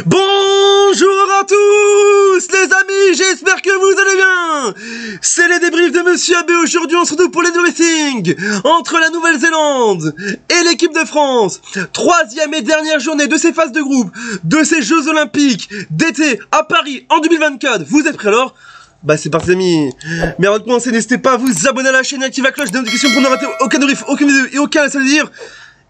Bonjour à tous les amis, j'espère que vous allez bien. C'est les débriefs de Monsieur AB. Aujourd'hui on se retrouve pour les nouveaux meetings entre la Nouvelle-Zélande et l'équipe de France. Troisième et dernière journée de ces phases de groupe de ces Jeux Olympiques d'été à Paris en 2024. Vous êtes prêts alors? Bah c'est parti les amis. Mais avant de commencer, n'hésitez pas à vous abonner à la chaîne et activer la cloche des notifications pour ne rater aucun débrief, aucune vidéo et aucun laisser dire.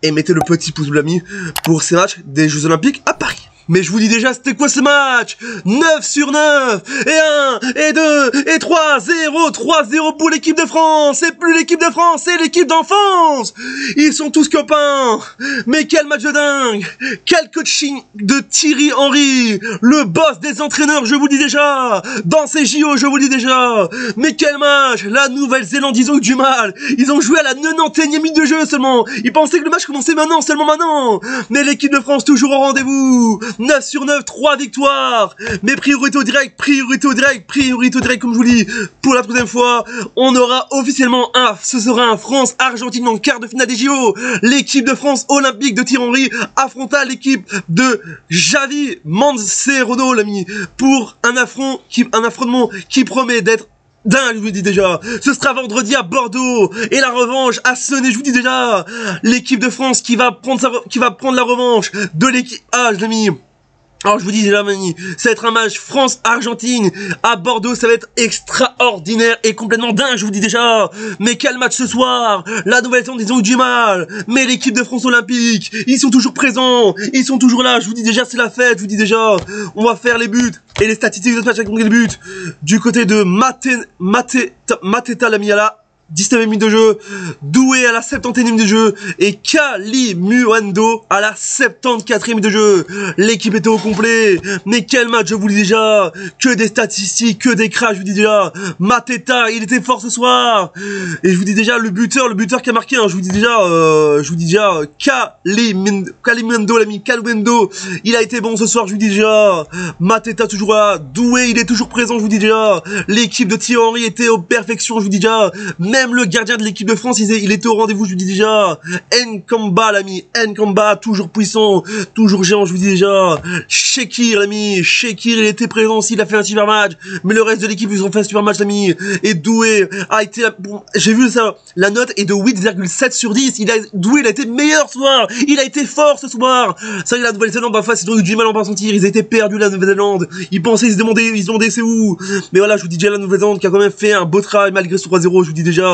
Et mettez le petit pouce bleu ami pour ces matchs des Jeux Olympiques à Paris. Mais je vous dis déjà, c'était quoi ce match? 9 sur 9, et 1, et 2, et 3, 0, 3-0 pour l'équipe de France. C'est plus l'équipe de France, c'est l'équipe d'enfance. Ils sont tous copains. Mais quel match de dingue. Quel coaching de Thierry Henry, le boss des entraîneurs, je vous dis déjà. Dans ces JO, je vous dis déjà. Mais quel match. La Nouvelle-Zélande, ils ont eu du mal. Ils ont joué à la 91e minute de jeu seulement. Ils pensaient que le match commençait maintenant, seulement maintenant. Mais l'équipe de France toujours au rendez-vous. 9 sur 9, 3 victoires. Mais priorité au direct, comme je vous dis. Pour la troisième fois, on aura officiellement ce sera un France-Argentine en quart de finale des JO. L'équipe de France olympique de Thierry Henry affronta l'équipe de Javi Mancerrone, l'ami, pour un affrontement qui promet d'être dingue, je vous dis déjà. Ce sera vendredi à Bordeaux. Et la revanche a sonné, je vous dis déjà. L'équipe de France qui va prendre la revanche de l'équipe A, les amis. Alors je vous dis déjà, mani, ça va être un match France-Argentine à Bordeaux, ça va être extraordinaire et complètement dingue, je vous dis déjà. Mais quel match ce soir. La Nouvelle-Zélande, ils ont eu du mal. Mais l'équipe de France olympique, ils sont toujours présents, ils sont toujours là, je vous dis déjà, c'est la fête, je vous dis déjà. On va faire les buts et les statistiques de ce match avec les buts. Du côté de Mateta Lamiala, 19e minute de jeu, Doué à la 71e minute de jeu et Kalimuendo à la 74e minute de jeu. L'équipe était au complet. Mais quel match, je vous le dis déjà. Que des statistiques, que des crashs, je vous dis déjà. Mateta, il était fort ce soir. Et je vous dis déjà, le buteur qui a marqué, hein, je vous dis déjà, Kalimuendo, l'ami, Kalimuendo, il a été bon ce soir, je vous dis déjà. Mateta toujours là, Doué, il est toujours présent, je vous dis déjà. L'équipe de Thierry Henry était aux perfections, je vous dis déjà. Même le gardien de l'équipe de France, il était au rendez-vous, je vous dis déjà. Nkamba, l'ami, Nkamba, toujours puissant, toujours géant, je vous dis déjà. Shekir, l'ami, Shekir, il était présent aussi, il a fait un super match. Mais le reste de l'équipe, ils ont fait un super match, l'ami. Et Doué a été, j'ai vu ça, la note est de 8,7 sur 10. Doué, il a été meilleur ce soir. Il a été fort ce soir. Ça y est, la Nouvelle-Zélande, parfois, ils ont eu du mal à en sentir. Ils étaient perdus, la Nouvelle-Zélande. Ils pensaient, ils se demandaient, c'est où. Mais voilà, je vous dis déjà, la Nouvelle-Zélande qui a quand même fait un beau travail malgré ce 3-0, je vous dis déjà.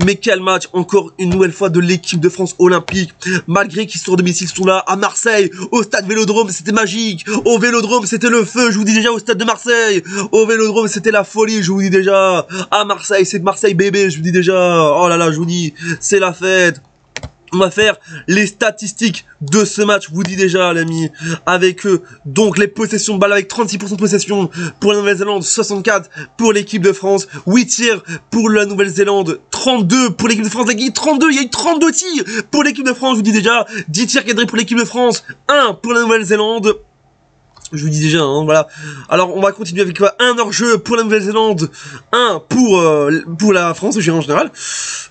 Mais quel match, encore une nouvelle fois de l'équipe de France olympique. Malgré qu'ils sont à domicile, ils sont là à Marseille, au stade Vélodrome, c'était magique. Au Vélodrome, c'était le feu, je vous dis déjà, au stade de Marseille. Au Vélodrome, c'était la folie, je vous dis déjà. À Marseille, c'est Marseille bébé, je vous dis déjà. Oh là là, je vous dis, c'est la fête. On va faire les statistiques de ce match, je vous dis déjà, l'ami, avec donc les possessions de balle avec 36% de possession pour la Nouvelle-Zélande, 64 pour l'équipe de France, 8 tirs pour la Nouvelle-Zélande, 32 pour l'équipe de France, il y a eu 32 tirs pour l'équipe de France, je vous dis déjà, 10 tirs cadrés pour l'équipe de France, 1 pour la Nouvelle-Zélande. Je vous dis déjà, hein, voilà. Alors, on va continuer avec un hors-jeu pour la Nouvelle-Zélande, 1 pour la France, en général.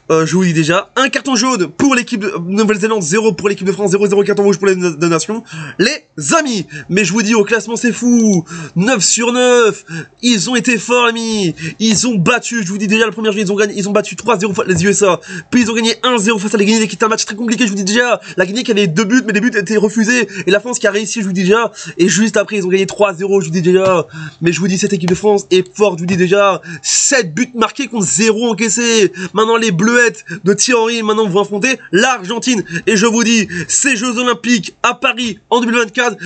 Je vous dis déjà, un carton jaune pour l'équipe de Nouvelle-Zélande, 0 pour l'équipe de France, 0 carton rouge pour les deux nations. Les amis, mais je vous dis, au classement, c'est fou. 9 sur 9. Ils ont été forts, amis. Ils ont battu, je vous dis déjà, la première journée, ils ont battu 3-0 face les USA. Puis ils ont gagné 1-0 face à la Guinée, qui était un match très compliqué, je vous dis déjà. La Guinée qui avait 2 buts, mais les buts étaient refusés. Et la France qui a réussi, je vous dis déjà. Et juste après, ils ont gagné 3-0, je vous dis déjà. Mais je vous dis, cette équipe de France est forte, je vous dis déjà. 7 buts marqués contre 0 encaissés. Maintenant, les Bleuettes de Thierry Henry, maintenant, vont affronter l'Argentine. Et je vous dis, ces Jeux Olympiques à Paris en 2024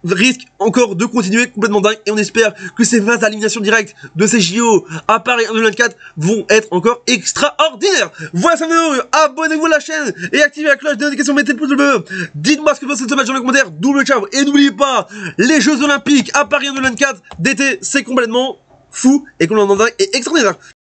risquent encore de continuer complètement dingue. Et on espère que ces phases d'élimination directe de ces JO à Paris en 2024 vont être encore extraordinaires. Voilà cette vidéo. Abonnez-vous à la chaîne et activez la cloche de notification. Mettez le pouce bleu. Dites-moi ce que vous pensez de ce match dans les commentaires. Double ciao. Et n'oubliez pas, les Jeux Olympiques à Paris en 2024 d'été, c'est complètement fou et complètement dingue et extraordinaire.